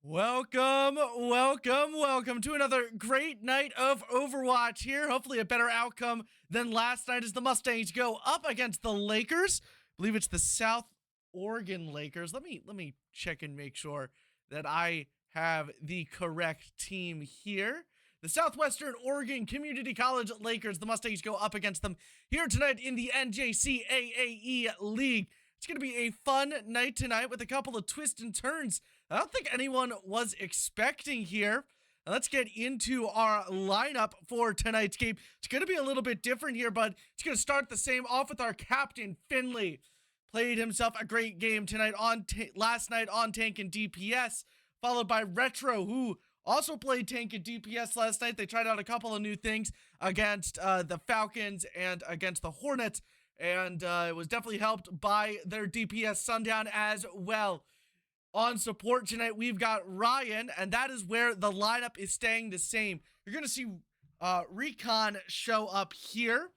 Welcome to another great night of Overwatch here. Hopefully a better outcome than last night as the Mustangs go up against the Lakers. I believe it's the South Oregon Lakers. Let me check and make sure that I have the correct team here. The Southwestern Oregon Community College Lakers. The Mustangs go up against them here tonight in the NJCAAE League. It's going to be a fun night tonight with a couple of twists and turns I don't think anyone was expecting here. Now let's get into our lineup for tonight's game. It's going to be a little bit different here, but it's going to start the same off with our captain, Finley. Played himself a great game tonight last night on tank and DPS, followed by Retro, who also played tank and DPS last night. They tried out a couple of new things against the Falcons and against the Hornets, and it was definitely helped by their DPS Sundown as well. On support tonight, we've got Ryan, and that is where the lineup is staying the same. You're going to see Recon show up here,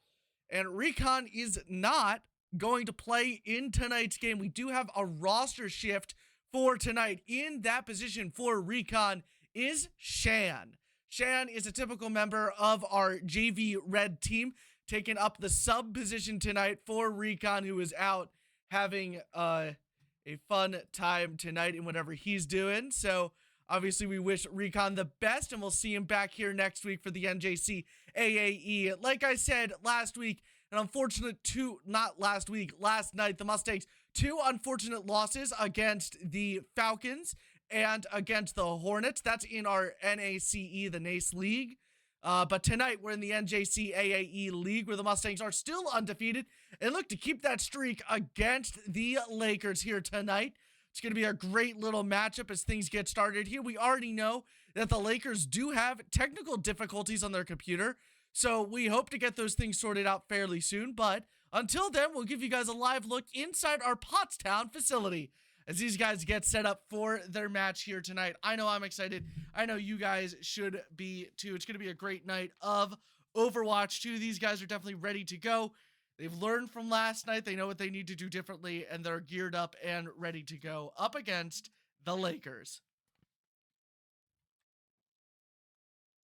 and Recon is not going to play in tonight's game. We do have a roster shift for tonight. In that position for Recon is Shan. Shan is a typical member of our JV Red team, taking up the sub position tonight for Recon, who is out having a fun time tonight in whatever he's doing. So obviously we wish Recon the best, and we'll see him back here next week for the NJCAAE. Like I said last week, last night, the Mustangs, two unfortunate losses against the Falcons and against the Hornets. That's in our NACE, the NACE League. But tonight, we're in the NJCAAE League, where the Mustangs are still undefeated and look to keep that streak against the Lakers here tonight. It's going to be a great little matchup as things get started here. We already know that the Lakers do have technical difficulties on their computer, so we hope to get those things sorted out fairly soon. But until then, we'll give you guys a live look inside our Pottstown facility as these guys get set up for their match here tonight. I know I'm excited. I know you guys should be too. It's going to be a great night of Overwatch too. These guys are definitely ready to go. They've learned from last night. They know what they need to do differently, and they're geared up and ready to go up against the Lakers.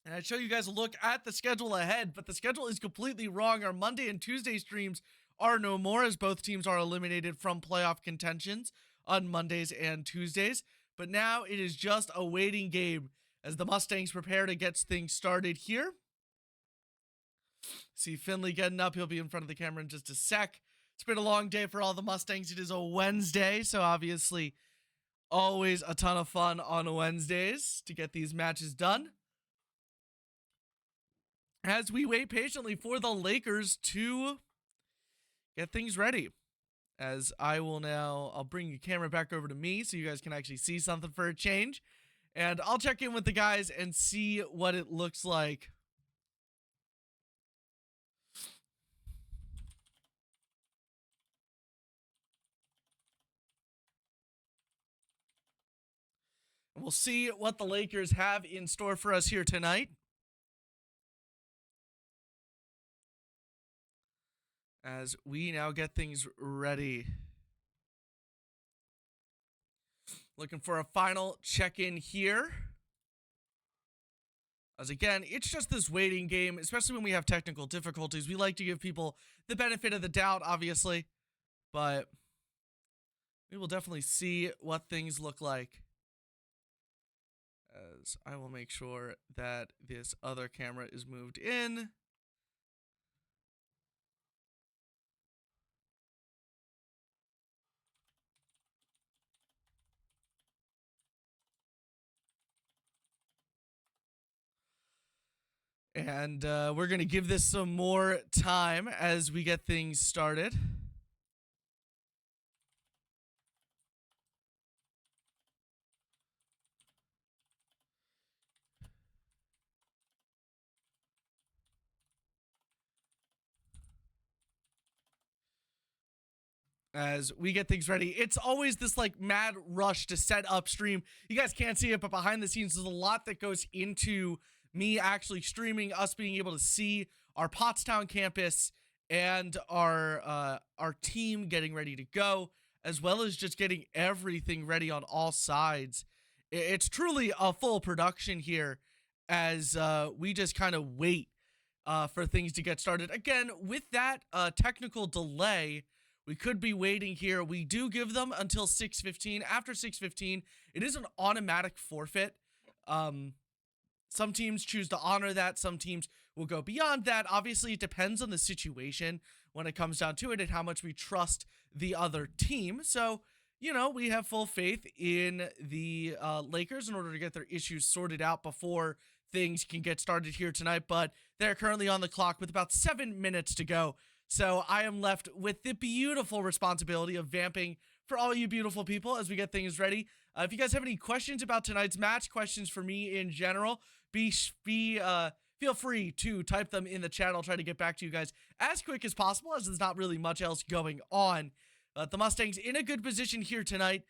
And I'd show you guys a look at the schedule ahead, but the schedule is completely wrong. Our Monday and Tuesday streams are no more, as both teams are eliminated from playoff contentions on Mondays and Tuesdays. But now it is just a waiting game as the Mustangs prepare to get things started here. See Finley getting up. He'll be in front of the camera in just a sec. It's been a long day for all the Mustangs. It is a Wednesday, so obviously always a ton of fun on Wednesdays to get these matches done. As we wait patiently for the Lakers to get things ready. As I'll bring the camera back over to me so you guys can actually see something for a change. And I'll check in with the guys and see what it looks like. And we'll see what the Lakers have in store for us here tonight. As we now get things ready. Looking for a final check-in here. As again, it's just this waiting game, especially when we have technical difficulties. We like to give people the benefit of the doubt, obviously. But we will definitely see what things look like. As I will make sure that this other camera is moved in. And we're going to give this some more time as we get things started. As we get things ready, it's always this like mad rush to set up stream. You guys can't see it, but behind the scenes, there's a lot that goes into me actually streaming, us being able to see our Pottstown campus and our team getting ready to go, as well as just getting everything ready on all sides. It's truly a full production here as we just kind of wait for things to get started. Again, with that technical delay, we could be waiting here. We do give them until 6:15. After 6:15, it is an automatic forfeit. Some teams choose to honor that. Some teams will go beyond that. Obviously, it depends on the situation when it comes down to it and how much we trust the other team. So, we have full faith in the Lakers in order to get their issues sorted out before things can get started here tonight. But they're currently on the clock with about 7 minutes to go. So I am left with the beautiful responsibility of vamping for all you beautiful people as we get things ready. If you guys have any questions about tonight's match, questions for me in general, feel free to type them in the chat. I'll try to get back to you guys as quick as possible, as there's not really much else going on. But the Mustangs in a good position here tonight.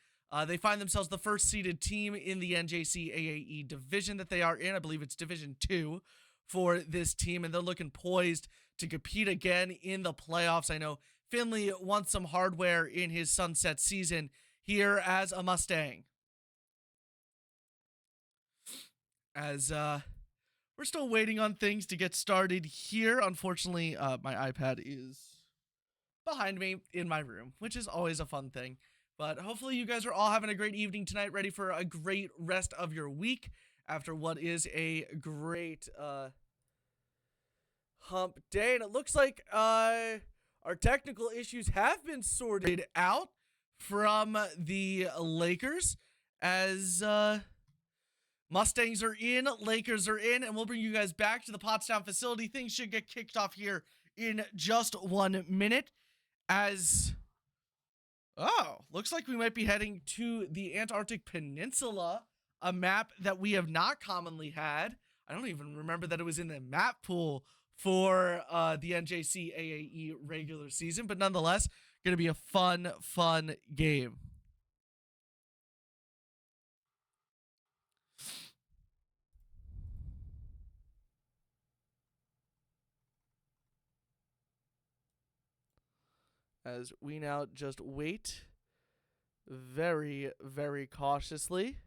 They find themselves the first seeded team in the NJCAAE division that they are in. I believe it's Division 2 for this team, and they're looking poised to compete again in the playoffs. I know Finley wants some hardware in his sunset season here as a Mustang. As we're still waiting on things to get started here. Unfortunately, my iPad is behind me in my room, which is always a fun thing. But hopefully you guys are all having a great evening tonight, ready for a great rest of your week after what is a great hump day. And it looks like our technical issues have been sorted out from the Lakers as Mustangs are in, Lakers are in, and we'll bring you guys back to the Pottstown facility. Things should get kicked off here in just 1 minute as... Oh, looks like we might be heading to the Antarctic Peninsula, a map that we have not commonly had. I don't even remember that it was in the map pool for the NJCAAE regular season, but nonetheless, going to be a fun game. As we now just wait very, very cautiously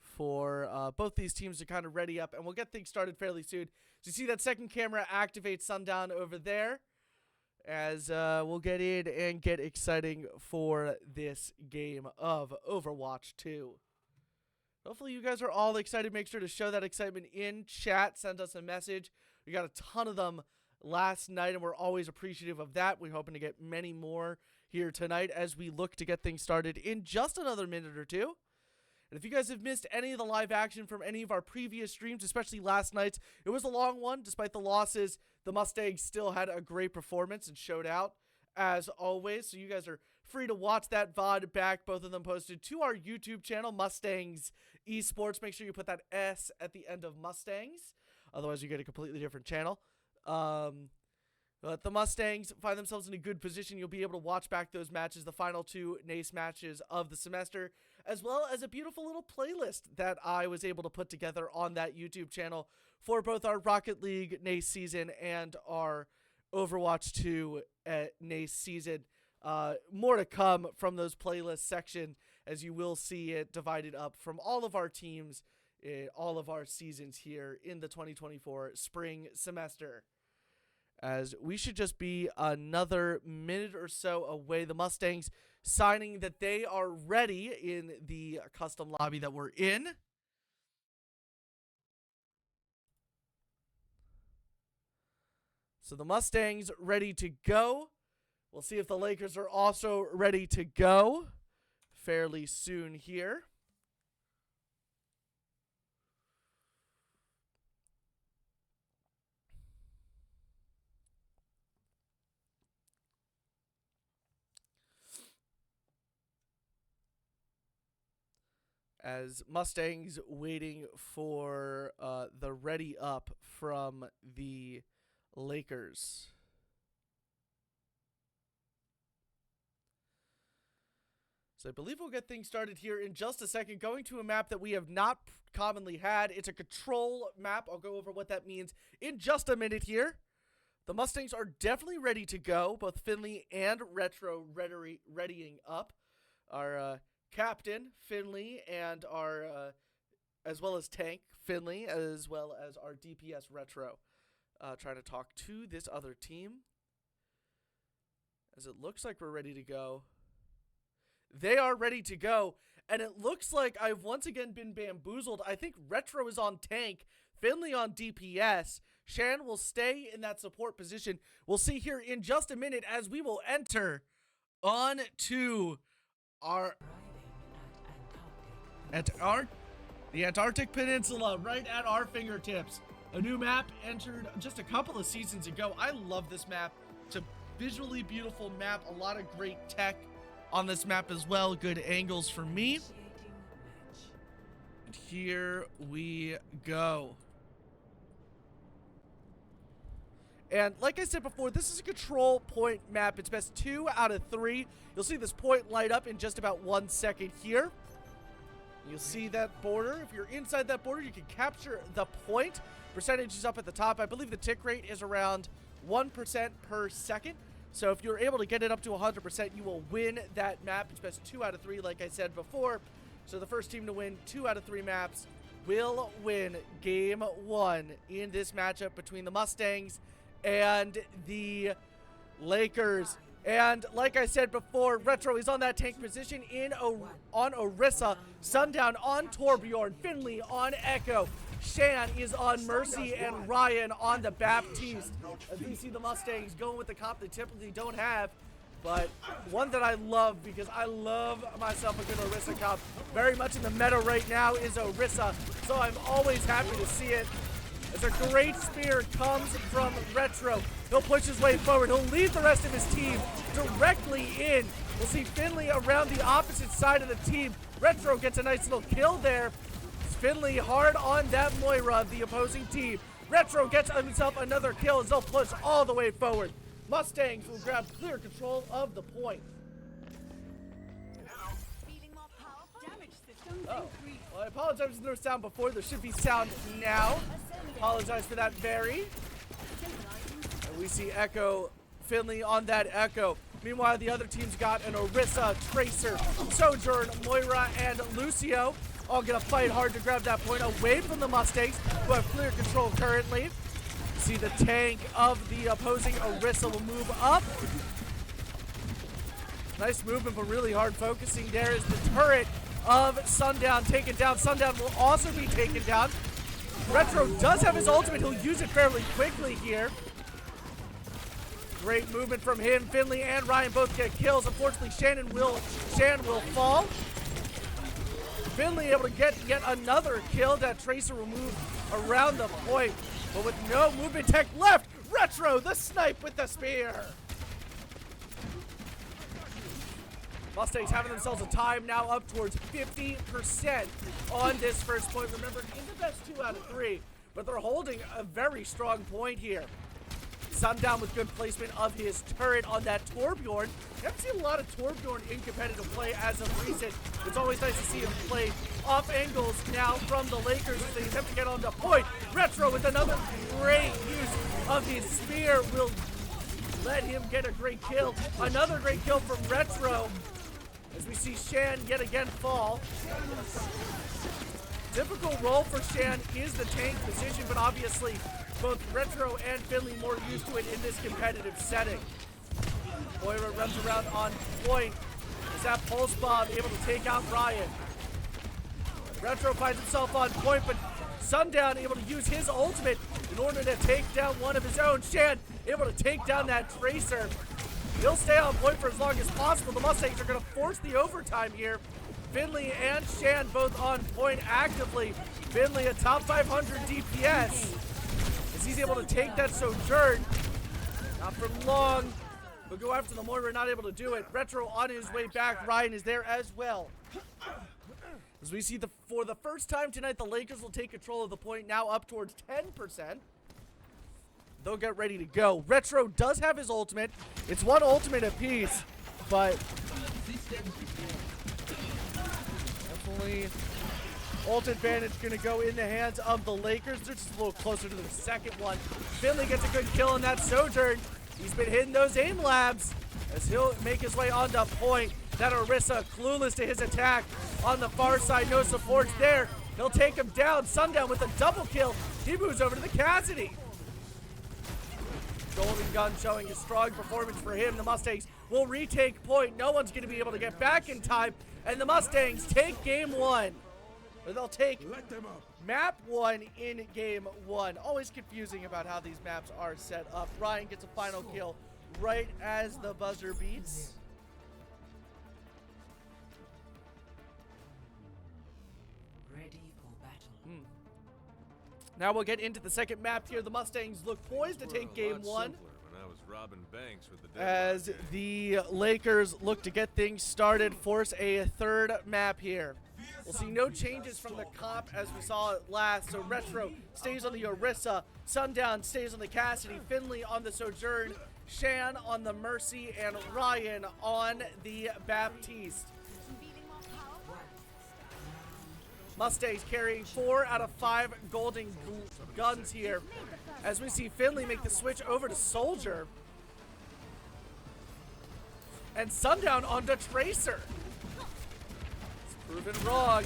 for both these teams to kind of ready up, and we'll get things started fairly soon. So you see that second camera activate Sundown over there as we'll get in and get exciting for this game of Overwatch 2. Hopefully you guys are all excited. Make sure to show that excitement in chat. Send us a message. We got a ton of them last night, and we're always appreciative of that. We're hoping to get many more here tonight as we look to get things started in just another minute or two. And if you guys have missed any of the live action from any of our previous streams, especially last night's, it was a long one. Despite the losses, the Mustangs still had a great performance and showed out as always. So you guys are free to watch that VOD back. Both of them posted to our YouTube channel, Mustangs Esports. Make sure you put that S at the end of Mustangs. Otherwise, you get a completely different channel. But the Mustangs find themselves in a good position. You'll be able to watch back those matches, the final 2 NACE matches of the semester, as well as a beautiful little playlist that I was able to put together on that YouTube channel for both our Rocket League NACE season and our Overwatch 2 NACE season. More to come from those playlist section, as you will see it divided up from all of our teams in all of our seasons here in the 2024 spring semester. As we should just be another minute or so away. The Mustangs signing that they are ready in the custom lobby that we're in. So the Mustangs ready to go. We'll see if the Lakers are also ready to go fairly soon here. As Mustangs waiting for the ready up from the Lakers. So I believe we'll get things started here in just a second. Going to a map that we have not commonly had. It's a control map. I'll go over what that means in just a minute here. The Mustangs are definitely ready to go. Both Finley and Retro readying up. Our captain, Finley, and our, as well as tank, Finley, as well as our DPS Retro, trying to talk to this other team. As it looks like we're ready to go. They are ready to go, and it looks like I've once again been bamboozled. I think Retro is on tank, Finley on DPS. Shan will stay in that support position. We'll see here in just a minute as we will enter on to the Antarctic Peninsula right at our fingertips. A new map entered just a couple of seasons ago. I love this map. It's a visually beautiful map. A lot of great tech on this map as well. Good angles for me. And here we go. And like I said before, this is a control point map. It's best 2 out of 3. You'll see this point light up in just about 1 second here. You'll see that border. If you're inside that border, you can capture the point. Percentage is up at the top. I believe the tick rate is around 1% per second. So if you're able to get it up to 100%, you will win that map. It's best 2 out of 3, like I said before. So the first team to win 2 out of 3 maps will win game 1 in this matchup between the Mustangs and the Lakers. And like I said before, Retro is on that tank position on Orisa, Sundown on Torbjorn, Finley on Echo, Shan is on Mercy, and Ryan on the Baptiste. As we see the Mustangs going with the comp they typically don't have, but one that I love because I love myself a good Orisa comp. Very much in the meta right now is Orisa, so I'm always happy to see it. As a great spear comes from Retro. He'll push his way forward. He'll lead the rest of his team directly in. We'll see Finley around the opposite side of the team. Retro gets a nice little kill there. Finley hard on that Moira of the opposing team. Retro gets himself another kill as they'll push all the way forward. Mustangs will grab clear control of the point. Oh, well, I apologize for no sound before. There should be sound now. Apologize for that, Barry. And we see Echo, Finley on that Echo. Meanwhile, the other team's got an Orisa, Tracer, Sojourn, Moira, and Lucio. All gonna fight hard to grab that point away from the Mustangs, who have clear control currently. See the tank of the opposing Orisa will move up. Nice movement, but really hard focusing there is the turret of Sundown taken down. Sundown will also be taken down. Retro does have his ultimate. He'll use it fairly quickly here. Great movement from him. Finley and Ryan both get kills. Unfortunately, Shan will fall. Finley able to get yet another kill. That Tracer will move around the point, but with no movement tech left, Retro the snipe with the spear. Mustangs having themselves a time now up towards 50% on this first point. Remember, in the best 2 out of 3, but they're holding a very strong point here. Sundown with good placement of his turret on that Torbjorn. You haven't seen a lot of Torbjorn in competitive play as of recent. It's always nice to see him play off angles now from the Lakers as they attempt to get on the point. Retro with another great use of his spear will let him get a great kill. Another great kill from Retro. As we see Shan yet again fall. Typical role for Shan is the tank position, but obviously both Retro and Finley more used to it in this competitive setting. Moira runs around on point. Is that Pulse Bomb able to take out Ryan? Retro finds himself on point, but Sundown able to use his ultimate in order to take down one of his own. Shan able to take down that Tracer. He'll stay on point for as long as possible. The Mustangs are going to force the overtime here. Finley and Shan both on point actively. Finley a top 500 DPS. As he's able to take that Sojourn. Not for long. He'll go after the Moira, not able to do it. Retro on his way back. Ryan is there as well. As we see for the first time tonight, the Lakers will take control of the point, now up towards 10%. They'll get ready to go. Retro does have his ultimate. It's one ultimate apiece, but definitely ult advantage going to go in the hands of the Lakers. They're just a little closer to the second one. Finley gets a good kill on that Sojourn. He's been hitting those aim labs as he'll make his way onto point. That Orisa clueless to his attack on the far side. No supports there. He'll take him down. Sundown with a double kill. He moves over to the Cassidy. Golden Gun showing a strong performance for him. The Mustangs will retake point. No one's going to be able to get back in time. And the Mustangs take game one. Or they'll take map one in game one. Always confusing about how these maps are set up. Ryan gets a final kill right as the buzzer beats. Now we'll get into the second map here. The Mustangs look poised to take game one as the Lakers look to get things started, force a third map here. We'll see no changes from the comp as we saw it last. So Retro stays on the Orisa, Sundown stays on the Cassidy, Finley on the Sojourn, Shan on the Mercy, and Ryan on the Baptiste. Mustangs carrying 4 out of 5 golden guns here as we see Finley make the switch over to Soldier. And Sundown onto Tracer. It's proven wrong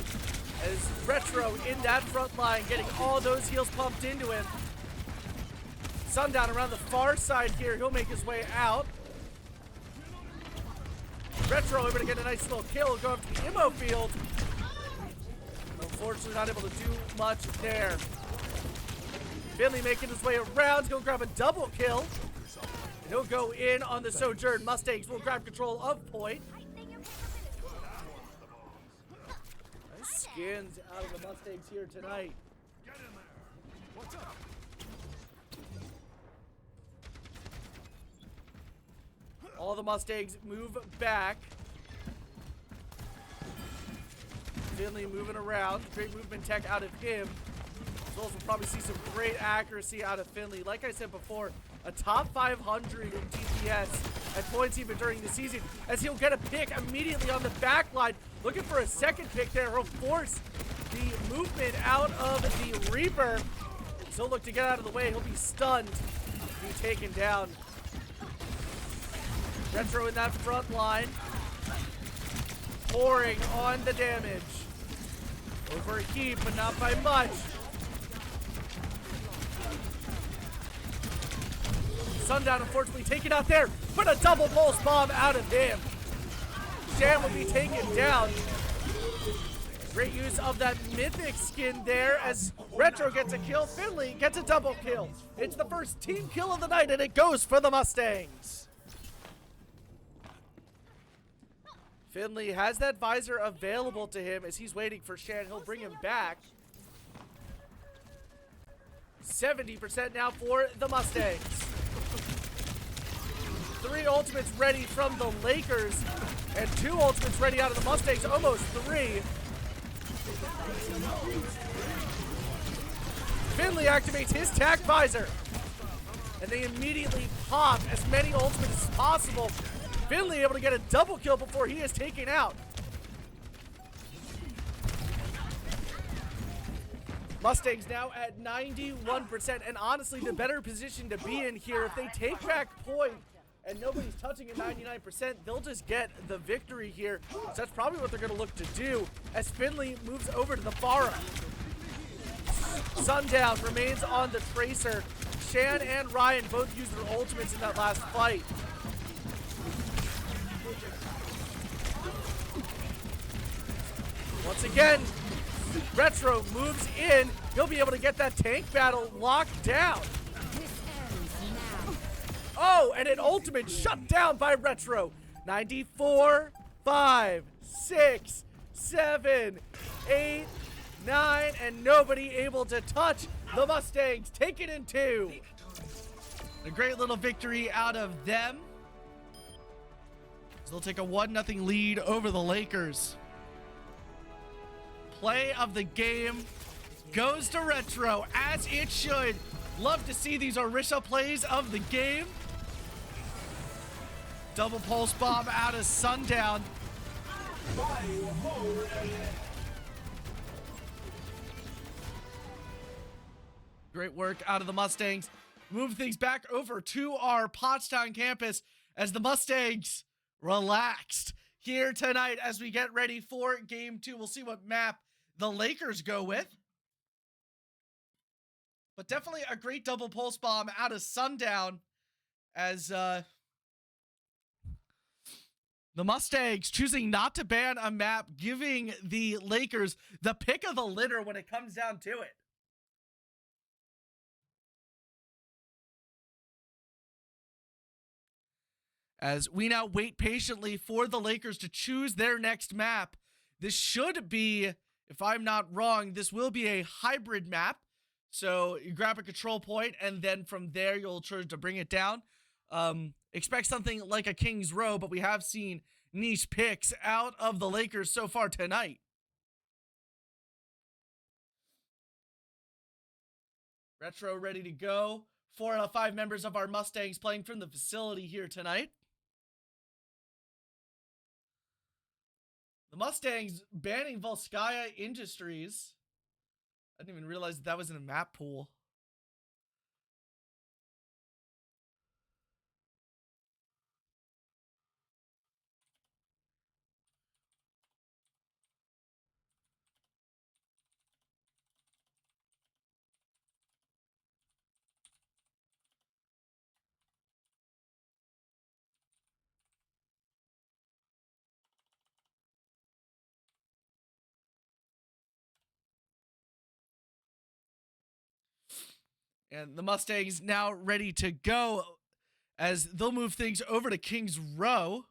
as Retro in that front line getting all those heals pumped into him. Sundown around the far side here. He'll make his way out. Retro able to get a nice little kill. Go up to the ammo field. Unfortunately, not able to do much there. Finley making his way around. He's going to grab a double kill. And he'll go in on the Sojourn. Mustangs will grab control of point. Nice skins out of the Mustangs here tonight. All the Mustangs move back. Finley moving around. Great movement tech out of him. As well as we'll probably see some great accuracy out of Finley. Like I said before, a top 500 in DPS at points even during the season, as he'll get a pick immediately on the back line. Looking for a second pick there. He'll force the movement out of the Reaper. So he'll look to get out of the way. He'll be stunned. Be taken down. Retro in that front line. Pouring on the damage. Overheat, but not by much. Sundown unfortunately taken out there, but a double pulse bomb out of him. Shan will be taken down. Great use of that mythic skin there as Retro gets a kill. Finley gets a double kill. It's the first team kill of the night, and it goes for the Mustangs. Finley has that visor available to him as he's waiting for Shan. He'll bring him back. 70% now for the Mustangs. 3 ultimates ready from the Lakers and 2 ultimates ready out of the Mustangs. Almost 3. Finley activates his tac visor and they immediately pop as many ultimates as possible. Finley able to get a double kill before he is taken out. Mustangs now at 91%, and honestly the better position to be in here. If they take back point and nobody's touching at 99%, they'll just get the victory here. So that's probably what they're going to look to do as Finley moves over to the Pharah. Sundown remains on the Tracer. Shan and Ryan both used their ultimates in that last fight. Once again, Retro moves in. He'll be able to get that tank battle locked down. Oh, and an ultimate shut down by Retro. 94, 5, 6, 7, 8, 9, and nobody able to touch the Mustangs. Take it in 2. A great little victory out of them. So they'll take a 1-0 lead over the Lakers. Play of the game goes to Retro, as it should. Love to see these Orisa plays of the game. Double pulse bomb out of Sundown. Great work out of the Mustangs. Move things back over to our Pottstown campus as the Mustangs relaxed here tonight as we get ready for game 2. We'll see what map the Lakers go with. But definitely a great double pulse bomb out of Sundown as the Mustangs choosing not to ban a map, giving the Lakers the pick of the litter when it comes down to it. As we now wait patiently for the Lakers to choose their next map. This should be, if I'm not wrong, this will be a hybrid map. So you grab a control point, and then from there you'll try to bring it down. Expect something like a King's Row, but we have seen niche picks out of the Lakers so far tonight. Retro ready to go. 4 out of 5 members of our Mustangs playing from the facility here tonight. The Mustangs banning Volskaya Industries. I didn't even realize that was in a map pool. And the Mustangs now ready to go as they'll move things over to King's Row.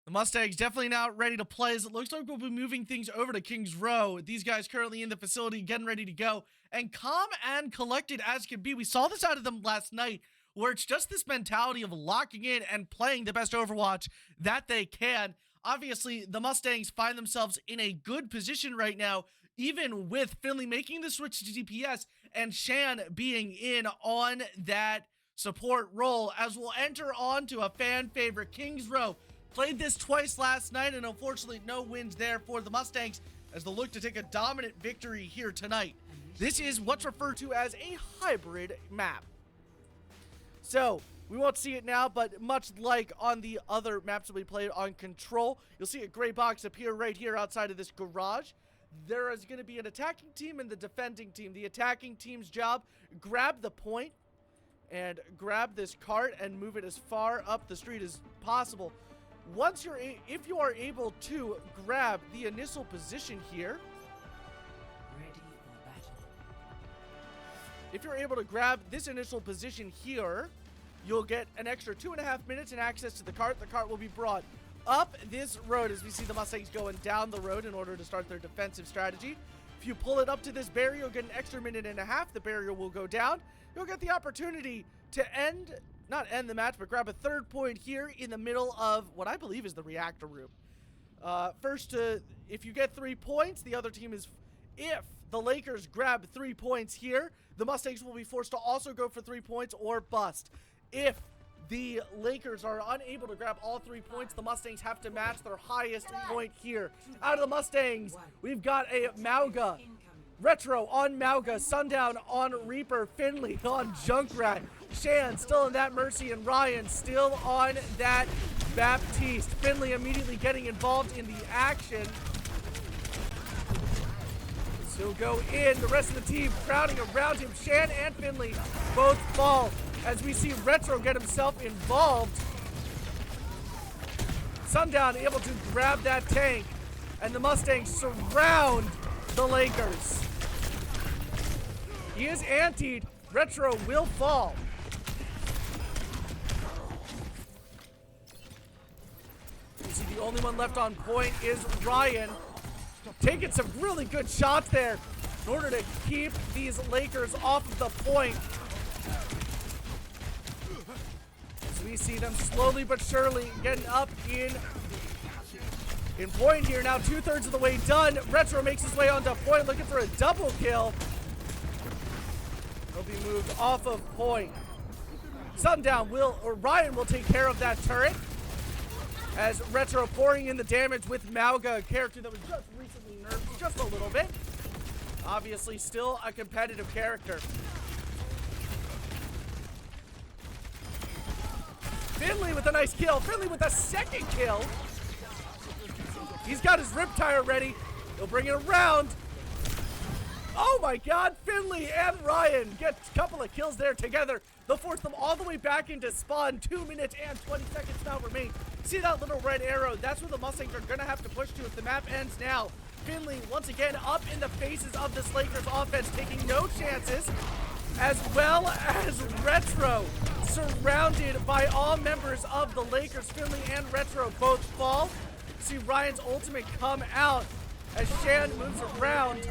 The Mustangs definitely now ready to play as it looks like we'll be moving things over to King's Row. These guys currently in the facility getting ready to go. And calm and collected as can be. We saw this out of them last night where it's just this mentality of locking in and playing the best Overwatch that they can. Obviously, the Mustangs find themselves in a good position right now, even with Finley making the switch to DPS and Shan being in on that support role as we'll enter on to a fan favorite King's Row. Played this twice last night, and unfortunately no wins there for the Mustangs as they'll look to take a dominant victory here tonight. This is what's referred to as a hybrid map. So, we won't see it now, but much like on the other maps that we played on Control, you'll see a gray box appear right here outside of this garage. There is going to be an attacking team and the defending team. The attacking team's job, grab the point and grab this cart and move it as far up the street as possible. Once if you are able to grab the initial position here, ready for battle. If you're able to grab this initial position here, you'll get an extra 2.5 minutes and access to the cart. The cart will be brought up this road as we see the Mustangs going down the road in order to start their defensive strategy. If you pull it up to this barrier, you'll get an extra 1.5 minutes. The barrier will go down. You'll get the opportunity to not end the match, but grab a 3rd point here in the middle of what I believe is the reactor room. If you get 3 points, the other team is, if the Lakers grab 3 points here, the Mustangs will be forced to also go for 3 points or bust. If the Lakers are unable to grab all 3 points, the Mustangs have to match their highest point here. Out of the Mustangs, we've got a Mauga. Retro on Mauga, Sundown on Reaper, Finley on Junkrat, Shan still in that Mercy, and Ryan still on that Baptiste. Finley immediately getting involved in the action. So go in, the rest of the team crowding around him. Shan and Finley both fall as we see Retro get himself involved. Sundown able to grab that tank, and the Mustangs surround the Lakers. He is antied. Retro will fall. You see the only one left on point is Ryan. Taking some really good shots there in order to keep these Lakers off of the point. As we see them slowly but surely getting up in point here. Now 2/3 of the way done. Retro makes his way onto point, looking for a double kill. He'll be moved off of point. Ryan will take care of that turret. As Retro pouring in the damage with Mauga, a character that was just recently nerfed just a little bit. Obviously still a competitive character. Finley with a nice kill. Finley with a second kill. He's got his Riptire ready. He'll bring it around. Oh my god, Finley and Ryan get a couple of kills there together. They'll force them all the way back into spawn. 2 minutes and 20 seconds now remain. See that little red arrow? That's where the Mustangs are going to have to push to if the map ends now. Finley once again up in the faces of this Lakers offense, taking no chances. As well as Retro, surrounded by all members of the Lakers. Finley and Retro both fall. See Ryan's ultimate come out as Shan moves around.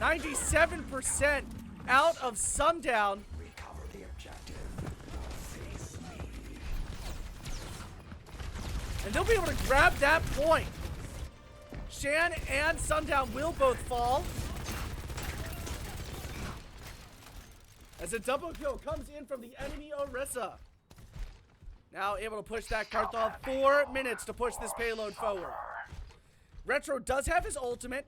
97% out of Sundown. And they'll be able to grab that point. Shan and Sundown will both fall. As a double kill comes in from the enemy Orisa. Now able to push that Karthol. 4 minutes to push this payload forward. Retro does have his ultimate.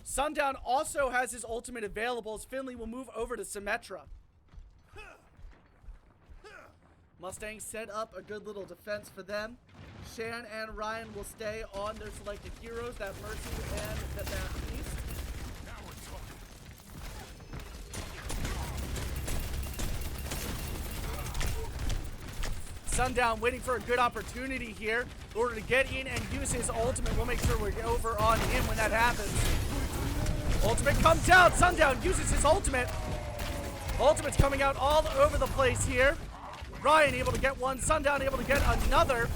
Sundown also has his ultimate available as Finley will move over to Symmetra. Mustangs set up a good little defense for them. Shan and Ryan will stay on their selected heroes, that Mercy and the Baptiste. Sundown waiting for a good opportunity here in order to get in and use his ultimate. We'll make sure we're over on him when that happens. Ultimate comes out. Sundown uses his ultimate. Ultimate's coming out all over the place here. Ryan able to get one. Sundown able to get another.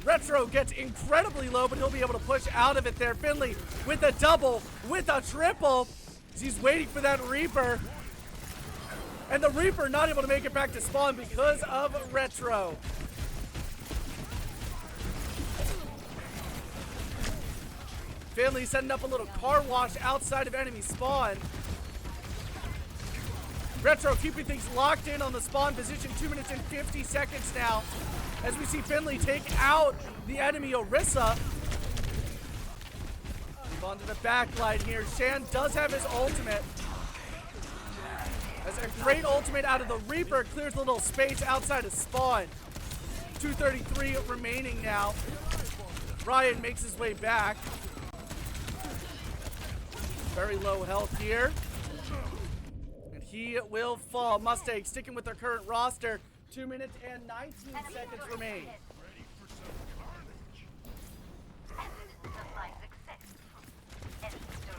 Retro gets incredibly low, but he'll be able to push out of it there. Finley with a double, with a triple. He's waiting for that Reaper. And the Reaper not able to make it back to spawn because of Retro. Finley setting up a little car wash outside of enemy spawn. Retro keeping things locked in on the spawn position. 2 minutes and 50 seconds now. As we see Finley take out the enemy Orisa. Move on to the back line here. Shan does have his ultimate. As a great ultimate out of the Reaper clears a little space outside of spawn. 2:33 remaining now. Ryan makes his way back. Very low health here. And he will fall. Mustangs sticking with their current roster. 2 minutes and 19 seconds remain.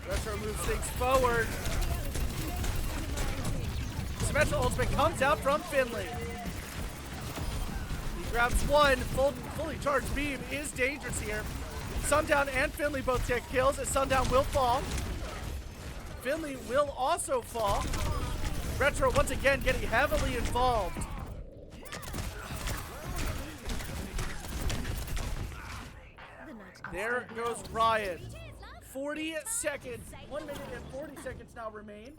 Retro moves things forward. Symmetra ultimate comes out from Finley. He grabs one. Fully charged beam is dangerous here. Sundown and Finley both get kills as Sundown will fall. Finley will also fall. Retro once again getting heavily involved. There goes Ryan. 40 seconds. 1 minute and 40 seconds now remain.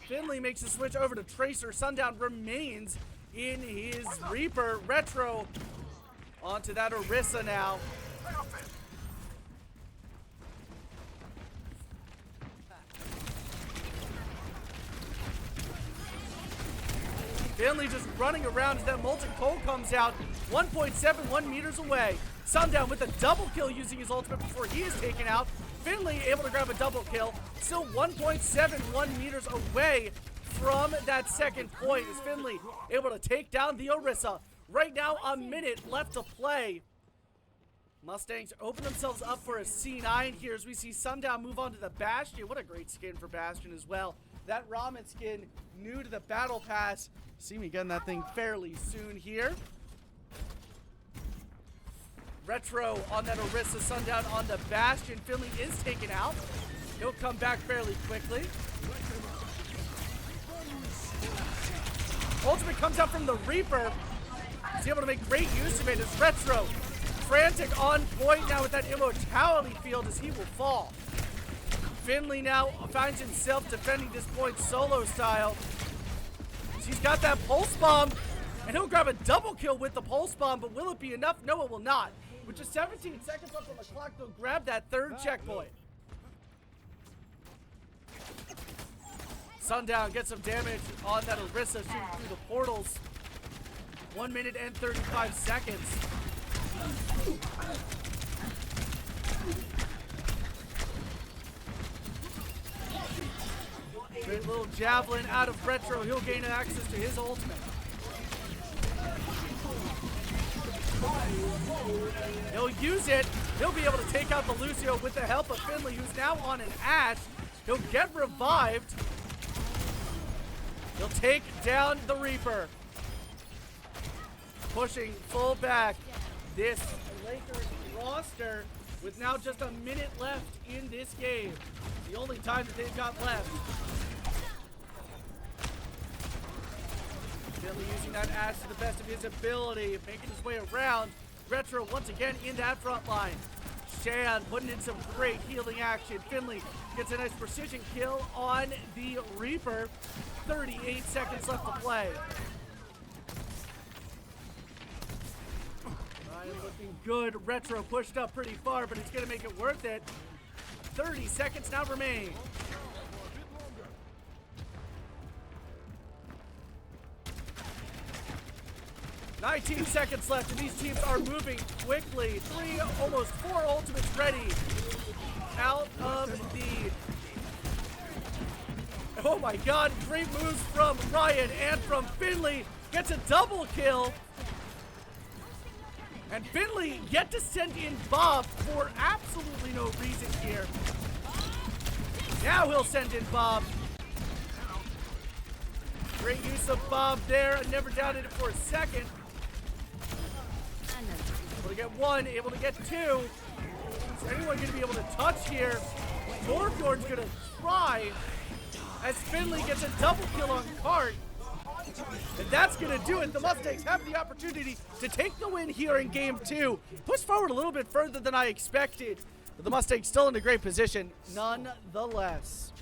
Finley makes the switch over to Tracer. Sundown remains in his Reaper. Retro onto that Orisa now. Finley just running around as that Molten Cold comes out. 1.71 meters away. Sundown with a double kill using his ultimate before he is taken out. Finley able to grab a double kill. Still 1.71 meters away from that second point. Is Finley able to take down the Orisa. Right now, a minute left to play. Mustangs open themselves up for a C9 here as we see Sundown move on to the Bastion. What a great skin for Bastion as well. That Ramen skin new to the Battle Pass. See me getting that thing fairly soon here. Retro on that Orisa. Sundown on the Bastion. Finley is taken out. He'll come back fairly quickly. Ultimate comes out from the Reaper. He's able to make great use of it as Retro frantic on point now with that immortality field as he will fall. Finley now finds himself defending this point solo style. He's got that pulse bomb. And he'll grab a double kill with the pulse bomb, but will it be enough? No, it will not. With just 17 seconds left on the clock, they'll grab that third checkpoint. Sundown gets some damage on that Orisa shooting through the portals. 1 minute and 35 seconds. Great little javelin out of Retro. He'll gain access to his ultimate. He'll use it. He'll be able to take out the Lucio with the help of Finley, who's now on an Ash. He'll get revived. He'll take down the Reaper. Pushing full back this Lakers roster with now just a minute left in this game. The only time that they've got left. Finley using that Ash to the best of his ability, making his way around. Retro once again in that front line. Shan putting in some great healing action. Finley gets a nice precision kill on the Reaper. 38 seconds left to play. Ryan looking good. Retro pushed up pretty far, but he's going to make it worth it. 30 seconds now remain. $19 seconds left, and these teams are moving quickly. Almost four ultimates ready. Out of the... Oh my god, great moves from Ryan and from Finley. Gets a double kill. And Finley yet to send in Bob for absolutely no reason here. Now he'll send in Bob. Great use of Bob there. I never doubted it for a second. Able to get one, able to get two. Is anyone going to be able to touch here? Orgon's going to try as Finley gets a double kill on Cart. And that's going to do it. The Mustangs have the opportunity to take the win here in game two. Push forward a little bit further than I expected. But the Mustangs still in a great position nonetheless.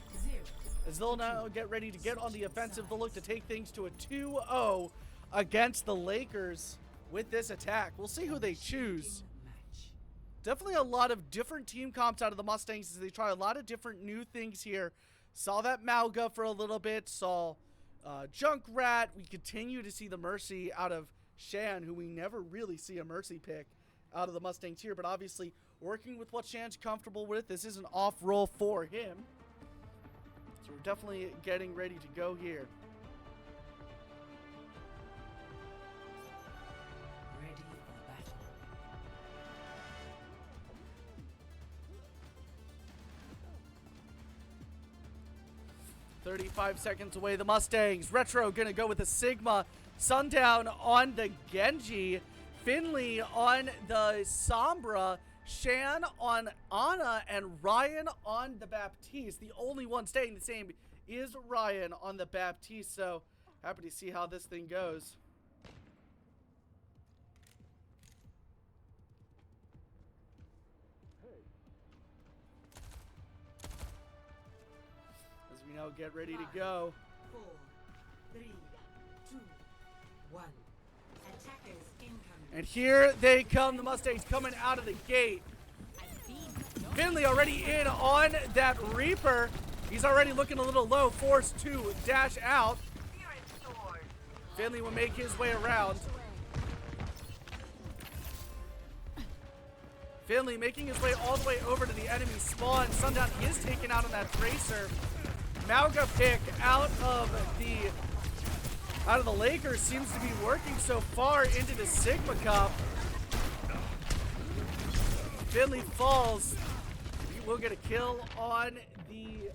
As they'll now get ready to get on the offensive, they'll look to take things to a 2-0 against the Lakers with this attack. We'll see who they choose. Definitely a lot of different team comps out of the Mustangs as they try a lot of different new things here. Saw that Mauga for a little bit, saw Junkrat. We continue to see the Mercy out of Shan, who we never really see a Mercy pick out of the Mustangs here, but obviously working with what Shan's comfortable with. This is an off roll for him. So we're definitely getting ready to go here. Ready for battle. 35 seconds away, the Mustangs. Retro gonna go with a Sigma. Sundown on the Genji. Finley on the Sombra. Shan on Ana, and Ryan on the Baptiste. The only one staying the same is Ryan on the Baptiste, so happy to see how this thing goes. As we now get ready to go. 4, 3, 2, 1. Attackers incoming. And here they come, the Mustangs coming out of the gate. Finley already in on that Reaper. He's already looking a little low, forced to dash out. Finley will make his way around. Finley making his way all the way over to the enemy spawn. Sundown is taken out on that Tracer. Mauga pick out of the Lakers seems to be working so far into the Sigma Cup. Finley falls. He will get a kill on the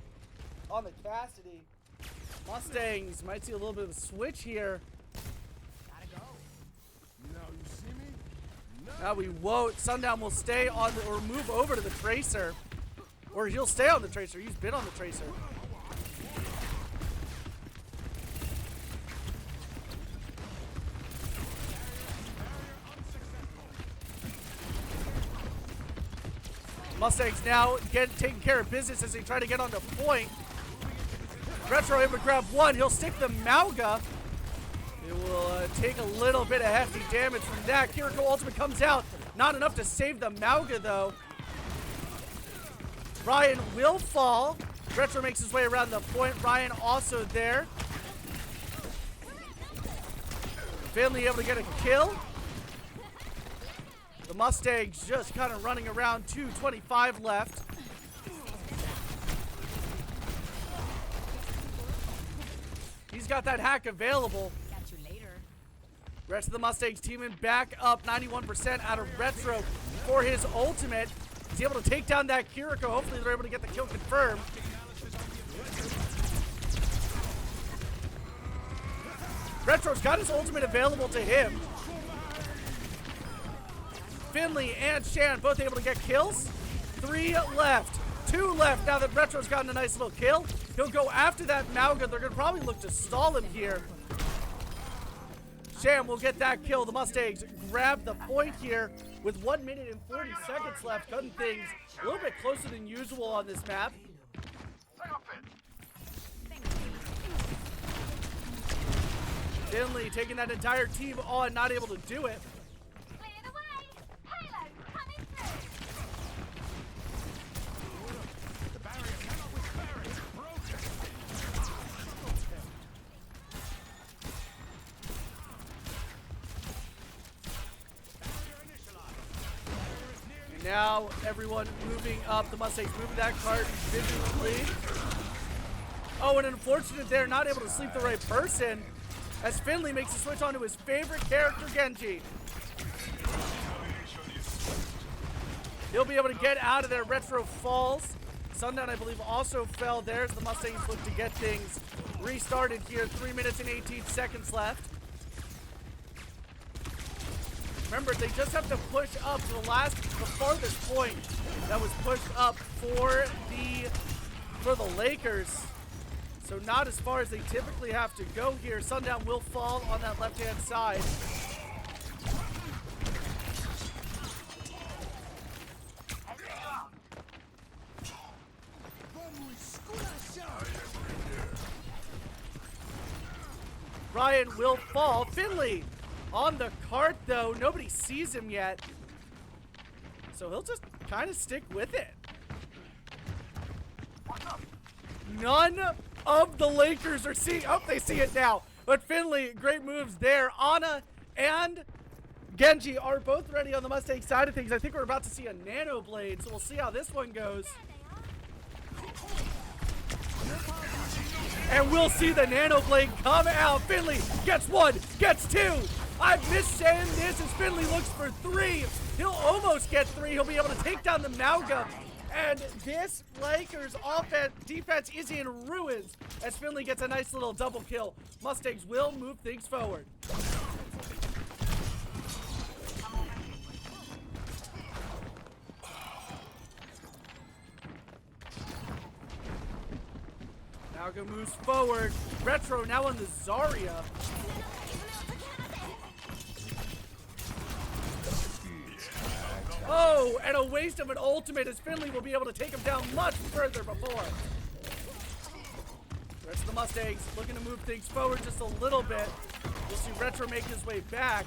Cassidy. Mustangs might see a little bit of a switch here. Now we won't. Sundown will stay on or move over to the Tracer. Or he'll stay on the Tracer. He's been on the Tracer. Mustangs now taking care of business as they try to get on the point. Retro able to grab one. He'll stick the Mauga. It will take a little bit of hefty damage from that. Kiriko ultimate comes out. Not enough to save the Mauga, though. Ryan will fall. Retro makes his way around the point. Ryan also there. Finley able to get a kill. The Mustangs just kind of running around. 2:25 left. He's got that hack available. Catch you later. Rest of the Mustangs teaming back up 91% out of Retro for his ultimate. He's able to take down that Kiriko. Hopefully they're able to get the kill confirmed. Retro's got his ultimate available to him. Finley and Shan both able to get kills. 3 left. 2 left now that Retro's gotten a nice little kill. He'll go after that Mauga. They're going to probably look to stall him here. Shan will get that kill. The Mustangs grab the point here with 1 minute and 40 seconds left. Cutting things a little bit closer than usual on this map. Finley taking that entire team on, not able to do it. Clear the way. Halo coming through. The barrier cannot withstand it. Broken. Barrier initialized. And now everyone moving up. The Mustangs moving that cart visually. Oh, and unfortunate they're not able to sleep the right person as Finley makes the switch onto his favorite character, Genji. He'll be able to get out of there. Retro falls. Sundown, I believe, also fell there as the Mustangs look to get things restarted here. 3 minutes and 18 seconds left. Remember, they just have to push up to the farthest point that was pushed up for the Lakers. So not as far as they typically have to go here. Sundown will fall on that left-hand side. Ryan will fall. Finley on the cart, though. Nobody sees him yet. So he'll just kind of stick with it. None of the Lakers are seeing. Oh, they see it now. But Finley, great moves there. Ana and Genji are both ready on the Mustang side of things. I think we're about to see a Nano Blade, so we'll see how this one goes. And we'll see the Nano Blade come out. Finley gets 1, gets 2. I've missed saying this as Finley looks for 3. He'll almost get 3. He'll be able to take down the Mauga. And this Lakers defense is in ruins as Finley gets a nice little double kill. Mustangs will move things forward. Mauga moves forward. Retro now on the Zarya. Oh, and a waste of an ultimate as Finley will be able to take him down much further before. The rest of the Mustangs looking to move things forward just a little bit. We'll see Retro make his way back.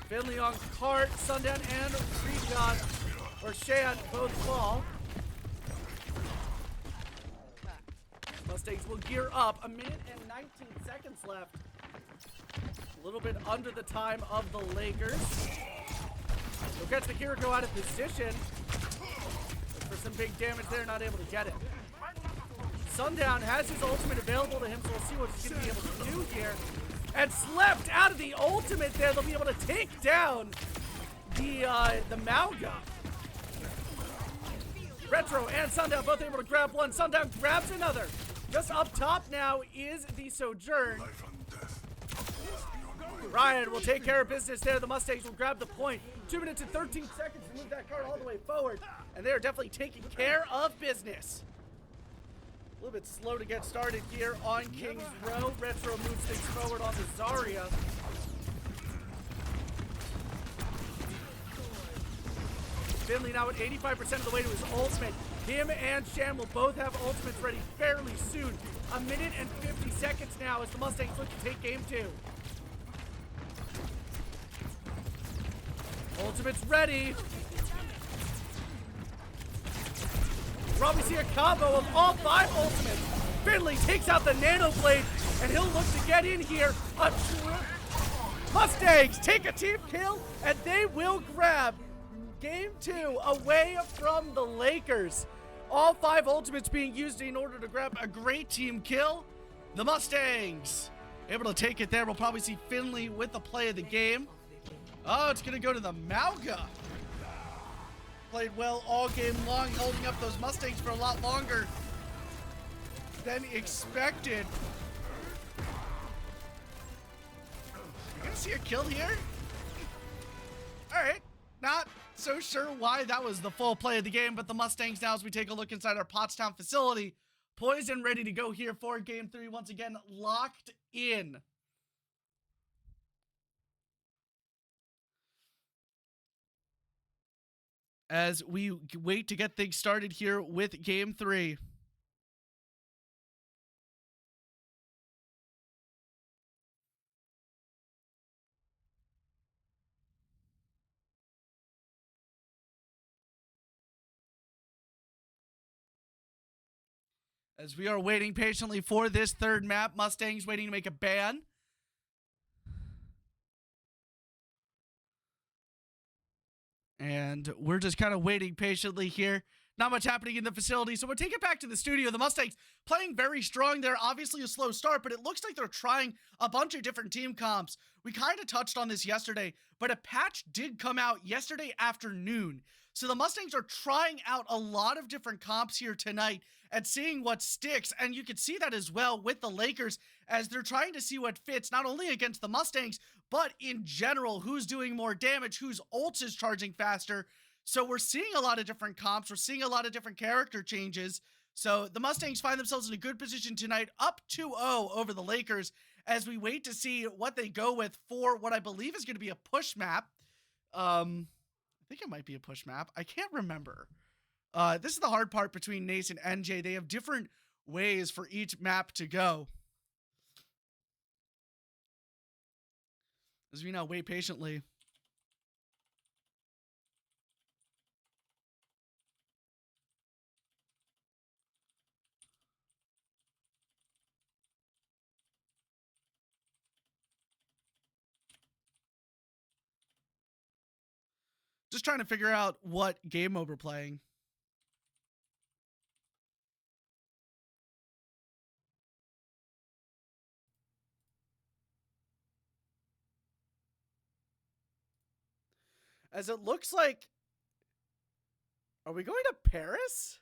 Finley on cart, Sundown and Recon, or Shan both fall. Mustangs will gear up. 1 minute and 19 seconds left. A little bit under the time of the Lakers. He'll catch the Kiriko out of position. Look for some big damage there, not able to get it. Sundown has his ultimate available to him, so we'll see what he's going to be able to do here. And slept out of the ultimate there. They'll be able to take down the Mauga. Retro and Sundown both able to grab one. Sundown grabs another. Just up top now is the Sojourn. Ryan will take care of business there. The Mustangs will grab the point. 2 minutes and 13 seconds to move that card all the way forward. And they are definitely taking care of business. A little bit slow to get started here on Kings Row. Retro moves things forward on the Zarya. Finley now at 85% of the way to his ultimate. Him and Shan will both have ultimates ready fairly soon. 1 minute and 50 seconds now as the Mustangs look to take game 2. Ultimate's ready. Probably see a combo of all 5 ultimates. Finley takes out the Nano Blade, and he'll look to get in here. Mustangs take a team kill, and they will grab game 2 away from the Lakers. All 5 ultimates being used in order to grab A great team kill. The Mustangs able to take it there. We'll probably see Finley with the play of the game. Oh, it's going to go to the Mauga. Played well all game long, holding up those Mustangs for a lot longer than expected. You gonna see a kill here? All right, not so sure why that was the full play of the game, but the Mustangs now, as we take a look inside our Pottstown facility, poised and ready to go here for game 3. Once again, locked in. As we wait to get things started here with game 3. As we are waiting patiently for this third map, Mustangs waiting to make a ban. And we're just kind of waiting patiently here. Not much happening in the facility, so we'll take it back to the studio. The Mustangs playing very strong there. Obviously a slow start, but it looks like they're trying a bunch of different team comps. We kind of touched on this yesterday, but a patch did come out yesterday afternoon. So the Mustangs are trying out a lot of different comps here tonight and seeing what sticks. And you can see that as well with the Lakers as they're trying to see what fits, not only against the Mustangs, but in general, who's doing more damage, whose ults is charging faster. So we're seeing a lot of different comps. We're seeing a lot of different character changes. So the Mustangs find themselves in a good position tonight, up 2-0 over the Lakers, as we wait to see what they go with for what I believe is going to be a push map. I think it might be a push map. I can't remember. This is the hard part between Nace and NJ. They have different ways for each map to go. As we now wait patiently. Just trying to figure out what game mode we're playing. As it looks like, are we going to Paris?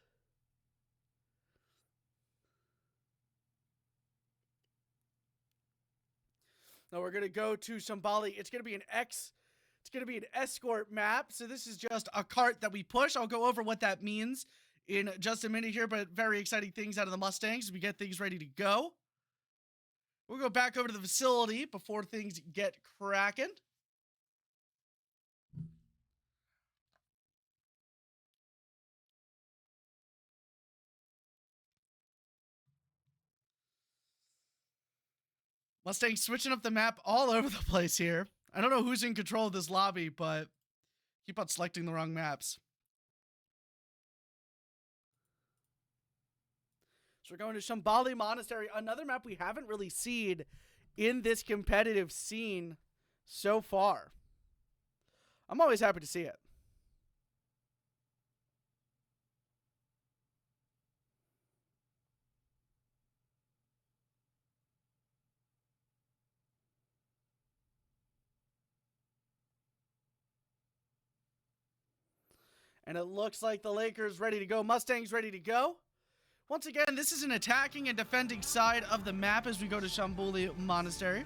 No, we're going to go to Shambali. It's going to be an escort map. So this is just a cart that we push. I'll go over what that means in just a minute here, but very exciting things out of the Mustangs as we get things ready to go. We'll go back over to the facility before things get cracking. Mustangs switching up the map all over the place here. I don't know who's in control of this lobby, but keep on selecting the wrong maps. So we're going to Shambali Monastery, another map we haven't really seen in this competitive scene so far. I'm always happy to see it. And it looks like the Lakers ready to go. Mustangs ready to go. Once again, this is an attacking and defending side of the map as we go to Shambali Monastery.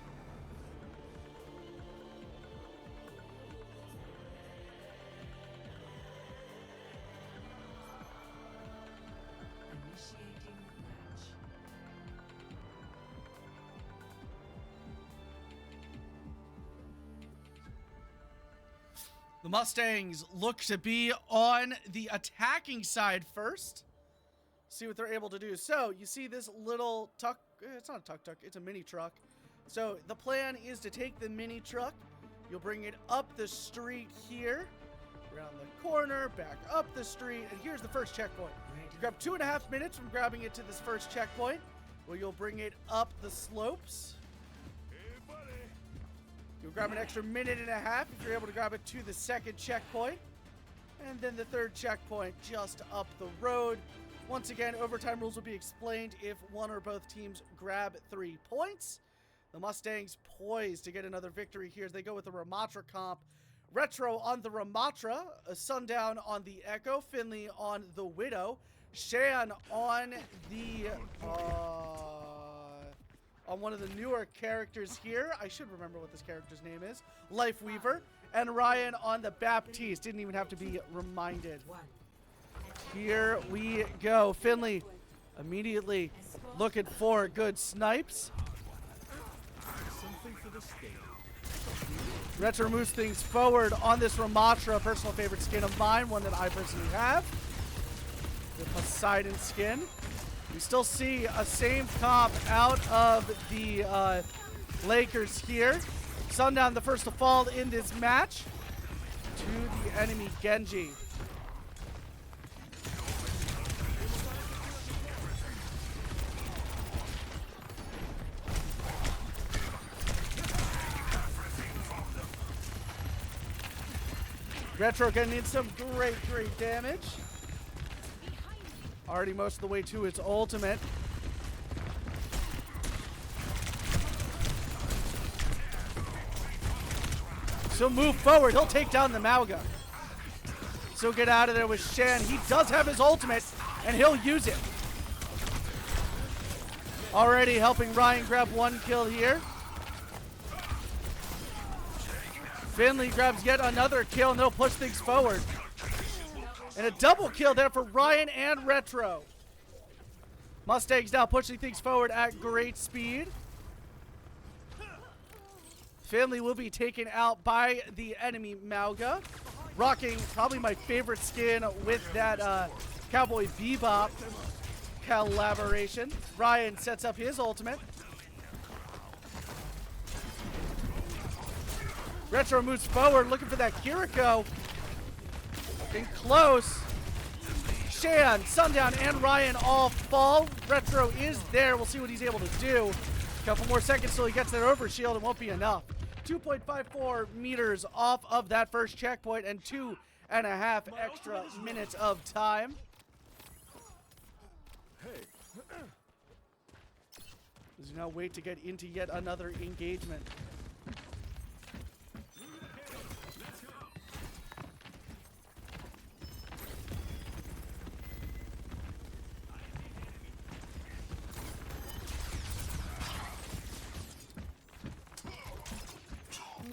Initiating match. The Mustangs look to be on the attacking side first. See what they're able to do. So you see this little it's not a tuk-tuk, it's a mini truck. So the plan is to take the mini truck, You'll bring it up the street here, around the corner, back up the street, and here's the first checkpoint. You grab 2.5 minutes from grabbing it to this first checkpoint, where you'll bring it up the slopes. Hey, buddy. You'll grab an extra 1.5 minutes if you're able to grab it to the second checkpoint. And then the third checkpoint just up the road. Once again, overtime rules will be explained if one or both teams grab 3 points. The Mustangs poised to get another victory here as they go with the Ramatra comp. Retro on the Ramatra, Sundown on the Echo, Finley on the Widow, Shan on the on one of the newer characters here. I should remember what this character's name is. Life Weaver. And Ryan on the Baptiste. Didn't even have to be reminded. Here we go. Finley immediately looking for good snipes. Something for the state. Retro moves things forward on this Ramatra, personal favorite skin of mine, one that I personally have. The Poseidon skin. We still see a same comp out of the Lakers here. Sundown, the first to fall in this match to the enemy Genji. Retro getting in some great damage. Already most of the way to its ultimate. So move forward. He'll take down the Mauga. So get out of there with Shan. He does have his ultimate, and he'll use it. Already helping Ryan grab 1 kill here. Finley grabs yet another kill, and they'll push things forward. And a double kill there for Ryan and Retro. Mustangs now pushing things forward at great speed. Finley will be taken out by the enemy Mauga. Rocking probably my favorite skin with that Cowboy Bebop collaboration. Ryan sets up his ultimate. Retro moves forward, looking for that Kiriko. Getting close. Shan, Sundown, and Ryan all fall. Retro is there. We'll see what he's able to do. A couple more seconds till he gets that overshield. It won't be enough. 2.54 meters off of that first checkpoint and 2.5 extra minutes of time. As you now wait to get into yet another engagement.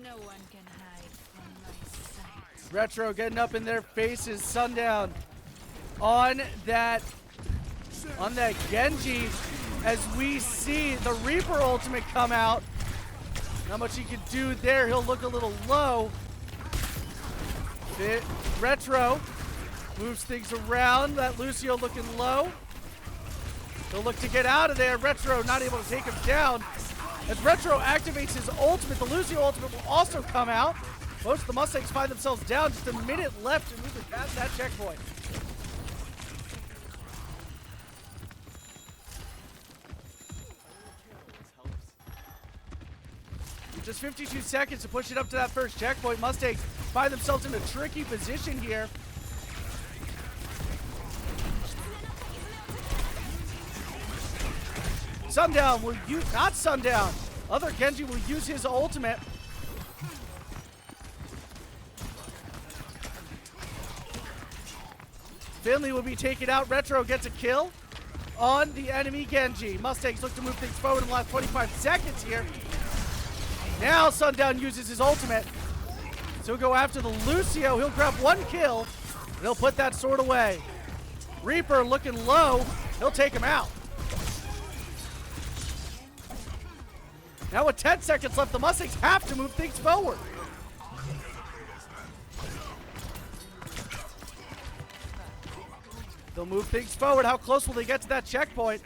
No one can hide from my sight. Retro getting up in their faces. Sundown on that Genji as we see the Reaper ultimate come out. Not much he can do there. He'll look a little low. Retro moves things around. That Lucio looking low. He'll look to get out of there. Retro not able to take him down. As Retro activates his ultimate, the Lucio ultimate will also come out. Most of the Mustangs find themselves down. Just a minute left and moving past that checkpoint. Just 52 seconds to push it up to that first checkpoint. Mustangs find themselves in a tricky position here. Sundown will use, not Sundown. Other Genji will use his ultimate. Finley will be taken out. Retro gets a kill on the enemy Genji. Mustangs look to move things forward in the last 25 seconds here. Now Sundown uses his ultimate. So he'll go after the Lucio. He'll grab 1 kill. And he'll put that sword away. Reaper looking low. He'll take him out. Now with 10 seconds left, the Mustangs have to move things forward. They'll move things forward. How close will they get to that checkpoint?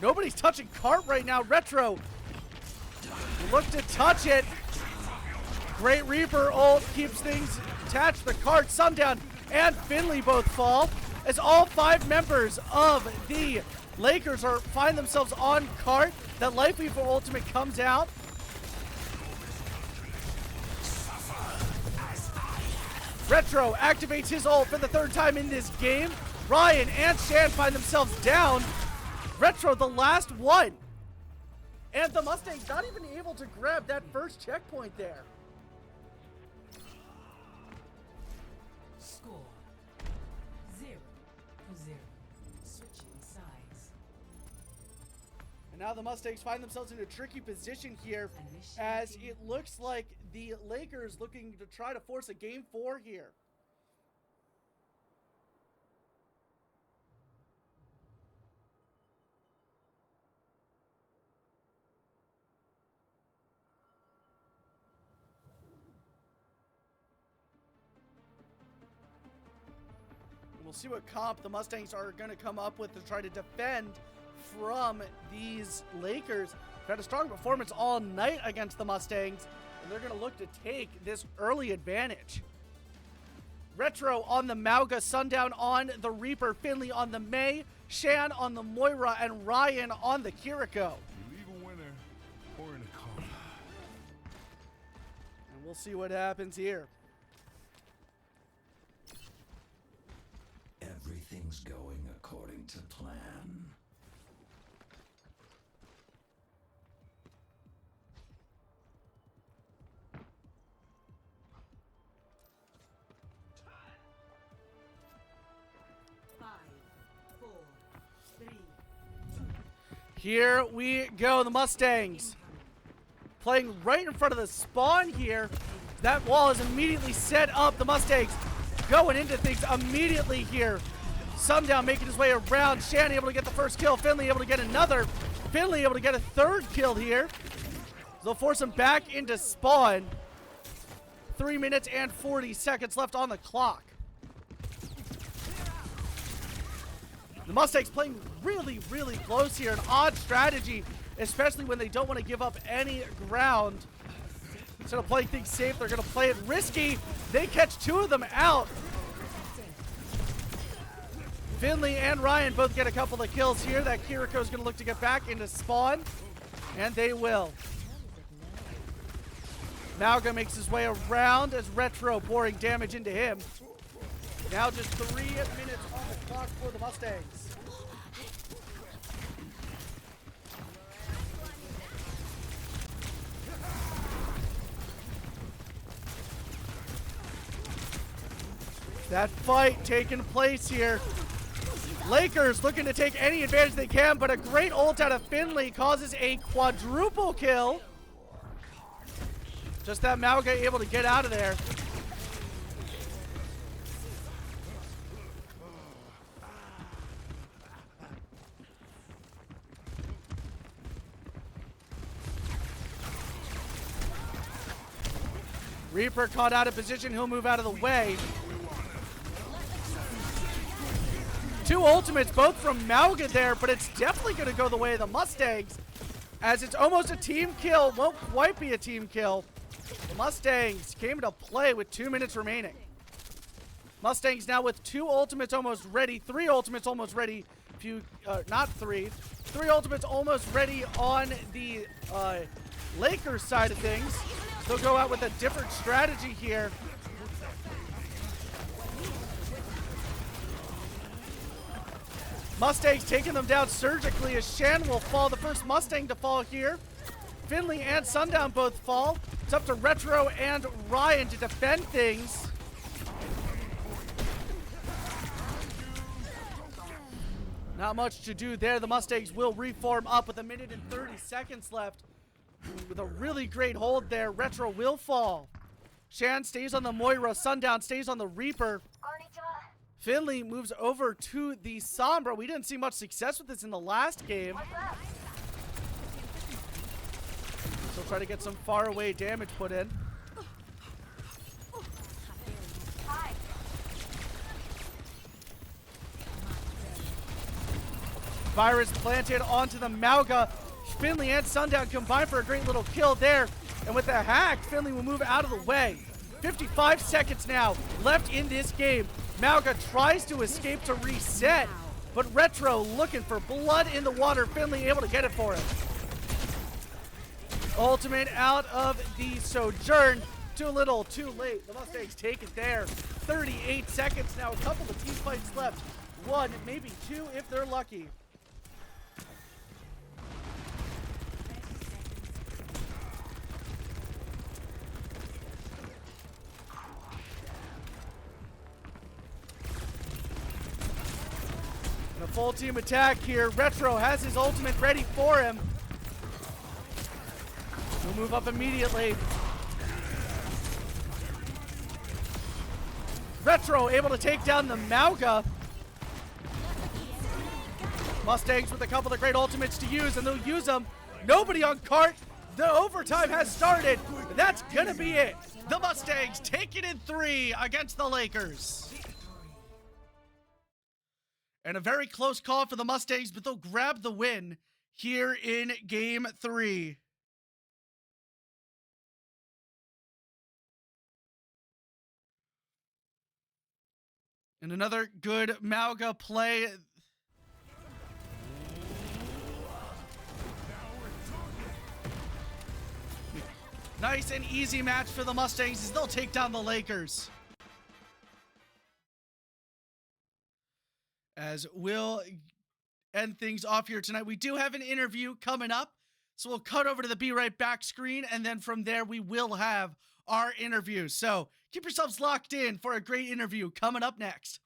Nobody's touching cart right now. Retro Look to touch it. Great Reaper ult keeps things attached. The cart, Sundown, and Finley both fall as all 5 members of the Lakers find themselves on cart. That Life Weaver ultimate comes out. Retro activates his ult for the 3rd time in this game. Ryan and Shan find themselves down. Retro, the last one. And the Mustangs not even able to grab that first checkpoint there. Score 0-0. Switching sides. And now the Mustangs find themselves in a tricky position here as it looks like the Lakers looking to try to force a game 4 here. We'll see what comp the Mustangs are going to come up with to try to defend from these Lakers. They've had a strong performance all night against the Mustangs, and they're going to look to take this early advantage. Retro on the Mauga, Sundown on the Reaper, Finley on the May, Shan on the Moira, and Ryan on the Kiriko. You leave a winner or in a coma. And we'll see what happens here. Everything's going according to plan. Here we go, the Mustangs playing right in front of the spawn here. That wall is immediately set up. The Mustangs going into things immediately here. Sundown making his way around. Shan able to get the first kill. Finley able to get another. Finley able to get a 3rd kill here. They'll force him back into spawn. 3 minutes and 40 seconds left on the clock. The Mustangs playing really, really close here. An odd strategy, especially when they don't want to give up any ground. Instead of playing things safe, they're going to play it risky. They catch 2 of them out. Finley and Ryan both get a couple of kills here. That Kiriko is going to look to get back into spawn, and they will. Mauga makes his way around as Retro pouring damage into him. Now just 3 minutes on the clock for the Mustangs. That fight taking place here. Lakers looking to take any advantage they can, but a great ult out of Finley causes a quadruple kill. Just that Mauga able to get out of there. Reaper caught out of position. He'll move out of the way. 2 ultimates, both from Mauga there, but it's definitely going to go the way of the Mustangs, as it's almost a team kill. Won't quite be a team kill. The Mustangs came to play with 2 minutes remaining. Mustangs now with 2 ultimates almost ready, 3 ultimates almost ready. Not 3. 3 ultimates almost ready on the Lakers side of things. They'll go out with a different strategy here. Mustangs taking them down surgically as Shan will fall. The first Mustang to fall here. Finley and Sundown both fall. It's up to Retro and Ryan to defend things. Not much to do there. The Mustangs will reform up with 1 minute and 30 seconds left. With a really great hold there. Retro will fall. Shan stays on the Moira. Sundown stays on the Reaper. Finley moves over to the Sombra. We didn't see much success with this in the last game. Still try to get some far away damage put in. Virus planted onto the Mauga. Finley and Sundown combine for a great little kill there. And with the hack, Finley will move out of the way. 55 seconds now left in this game. Malga tries to escape to reset, but Retro looking for blood in the water. Finley able to get it for him. Ultimate out of the Sojourn. Too little, too late. The Mustangs take it there. 38 seconds now. A couple of team fights left. One, maybe two if they're lucky. And a full team attack here. Retro has his ultimate ready for him. He'll move up immediately. Retro able to take down the Malga. Mustangs with a couple of great ultimates to use, and they'll use them. Nobody on cart. The overtime has started. That's gonna be it. The Mustangs take it in 3 against the Lakers. And a very close call for the Mustangs, but they'll grab the win here in game 3. And another good Malga play. Nice and easy match for the Mustangs as they'll take down the Lakers. As we'll end things off here tonight, we do have an interview coming up. So we'll cut over to the Be Right Back screen, and then from there we will have our interview. So keep yourselves locked in for a great interview coming up next.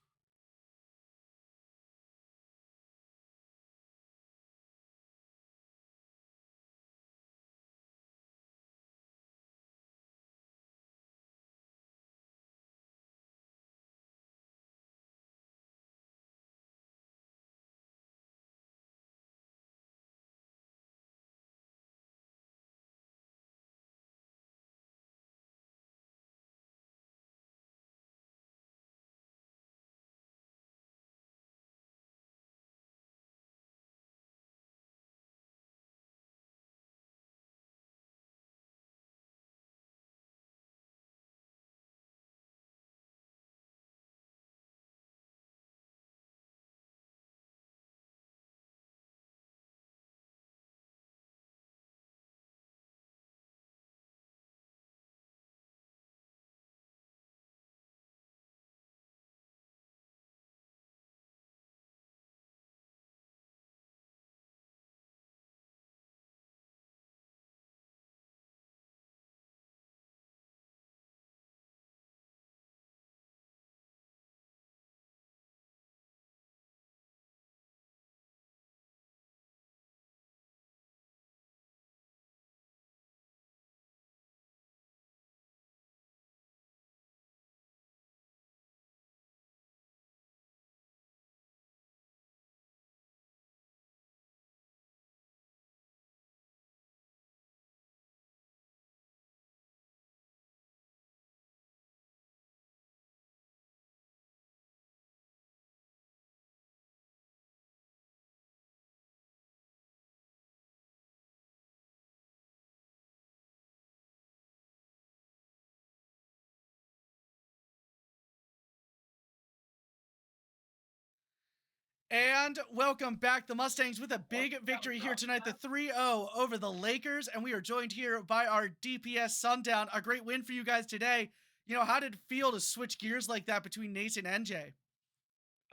And welcome back. The Mustangs with a big victory here tonight, the 3-0 over the Lakers. And we are joined here by our DPS Sundown. A great win for you guys today. You know, how did it feel to switch gears like that between Nace and NJ?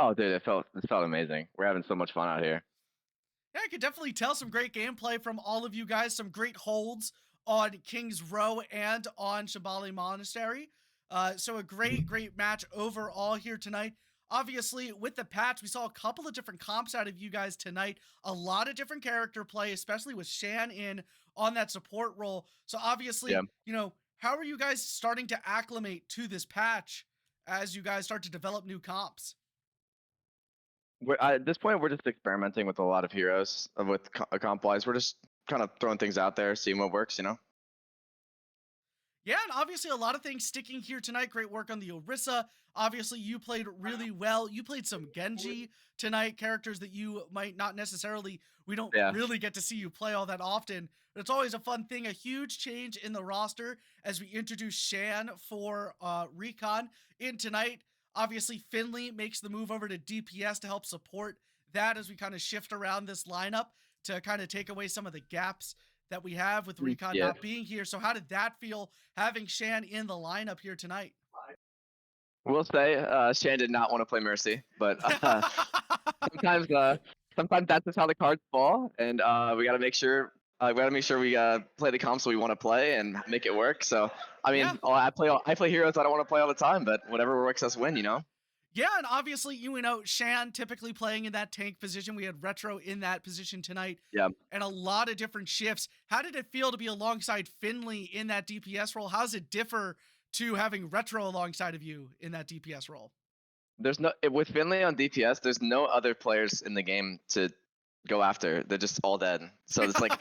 Oh, dude, it felt amazing. We're having so much fun out here. Yeah, I could definitely tell some great gameplay from all of you guys. Some great holds on King's Row and on Shambali Monastery. So a great match overall here tonight. Obviously, with the patch, we saw a couple of different comps out of you guys tonight. A lot of different character play, especially with Shan in on that support role. So obviously, you know, how are you guys starting to acclimate to this patch as you guys start to develop new comps? At this point, we're just experimenting with a lot of heroes. With comp-wise, we're just kind of throwing things out there, seeing what works, you know? Yeah, and obviously a lot of things sticking here tonight. Great work on the Orisa. Obviously, you played really well. You played some Genji tonight, characters that you might not necessarily, we don't Yeah. really get to see you play all that often. But it's always a fun thing. A huge change in the roster as we introduce Shan for Recon in tonight. Obviously, Finley makes the move over to DPS to help support that as we kind of shift around this lineup to kind of take away some of the gaps that we have with Recon Yeah. not being here. So how did that feel having Shan in the lineup here tonight? We'll say Shan did not want to play Mercy, but sometimes sometimes that's just how the cards fall, and we gotta make sure we play the comps we want to play and make it work. So I mean, Yeah. I play heroes I don't want to play all the time, but whatever works us win, you know. Yeah, and obviously, you know, Shan typically playing in that tank position. We had Retro in that position tonight. Yeah. And a lot of different shifts. How did it feel to be alongside Finley in that DPS role? How does it differ to having Retro alongside of you in that DPS role? There's no with Finley on DPS. There's no other players in the game to go after. They're just all dead. So it's like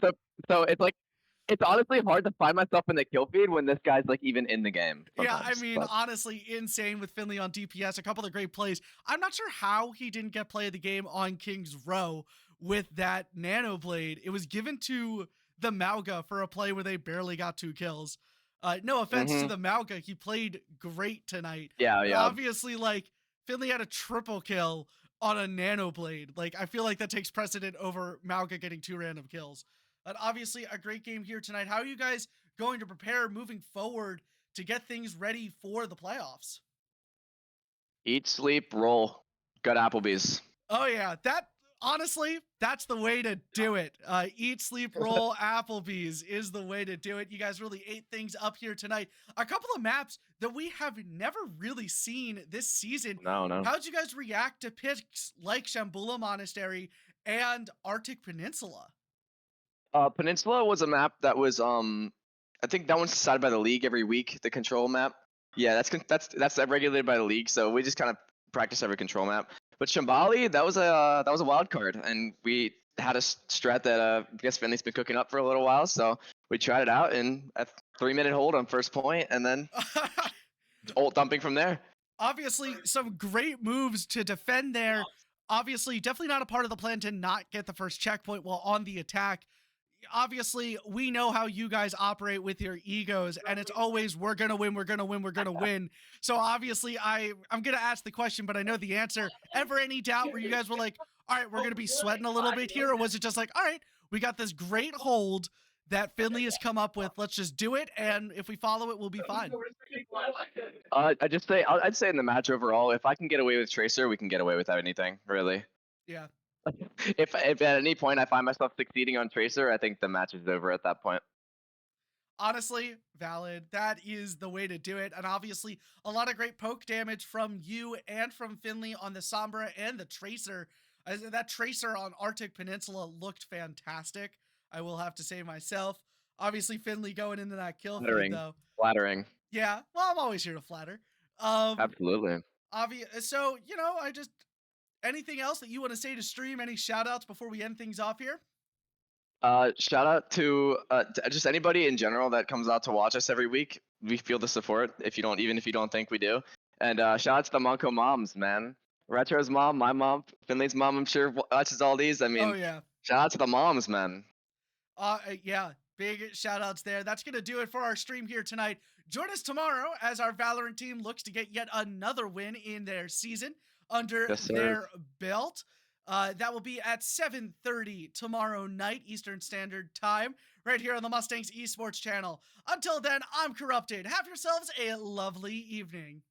so it's like it's honestly hard to find myself in the kill feed when this guy's like even in the game. Yeah, I sometimes, mean, but- honestly, insane with Finley on DPS. A couple of great plays. I'm not sure how he didn't get play of the game on King's Row with that Nano Blade. It was given to the Mauga for a play where they barely got 2 kills. No offense to the Mauga. He played great tonight. Yeah, But yeah. obviously, like, Finley had a triple kill on a Nano Blade. Like, I feel like that takes precedent over Mauga getting 2 random kills. But obviously, a great game here tonight. How are you guys going to prepare moving forward to get things ready for the playoffs? Eat, sleep, roll. Good Applebee's. Oh yeah, that honestly, that's the way to do it. Eat, sleep, roll, Applebee's is the way to do it. You guys really ate things up here tonight. A couple of maps that we have never really seen this season. No. How'd you guys react to picks like Shambhala Monastery and Arctic Peninsula? Peninsula was a map that was I think that one's decided by the league every week. The control map. Yeah, that's regulated by the league. So we just kind of practice every control map. But Shambhala, that was a wild card, and we had a strat that I guess Finley's been cooking up for a little while. So we tried it out and a 3-minute hold on first point, and then ult dumping from there. Obviously, some great moves to defend there. Obviously, definitely not a part of the plan to not get the first checkpoint while on the attack. Obviously, we know how you guys operate with your egos, and it's always, we're going to win, we're going to win, we're going to win. So obviously, I'm going to ask the question, but I know the answer. Ever any doubt where you guys were like, all right, we're going to be sweating a little bit here? Or was it just like, all right, we got this great hold that Finley has come up with. Let's just do it, and if we follow it, we'll be fine. I'd say in the match overall, if I can get away with Tracer, we can get away with anything, really. Yeah. If at any point I find myself succeeding on Tracer, I think the match is over at that point. Honestly, valid. That is the way to do it. And obviously, a lot of great poke damage from you and from Finley on the Sombra and the Tracer. That Tracer on Arctic Peninsula looked fantastic, I will have to say myself. Obviously, Finley going into that kill feed, though. Flattering. Yeah, well, I'm always here to flatter. Absolutely. So, you know, anything else that you want to say to stream? Any shout outs before we end things off here? Shout out to just anybody in general that comes out to watch us every week. We feel the support even if you don't think we do. And shout out to the Montco moms, man. Retro's mom, my mom, Finley's mom, I'm sure watches all these. I mean, Oh yeah. Shout out to the moms, man. Yeah, big shout outs there. That's going to do it for our stream here tonight. Join us tomorrow as our Valorant team looks to get yet another win in their season under their belt. That will be at 7:30 tomorrow night Eastern Standard Time, right here on the Mustangs Esports channel. Until then, I'm Corrupted. Have yourselves a lovely evening.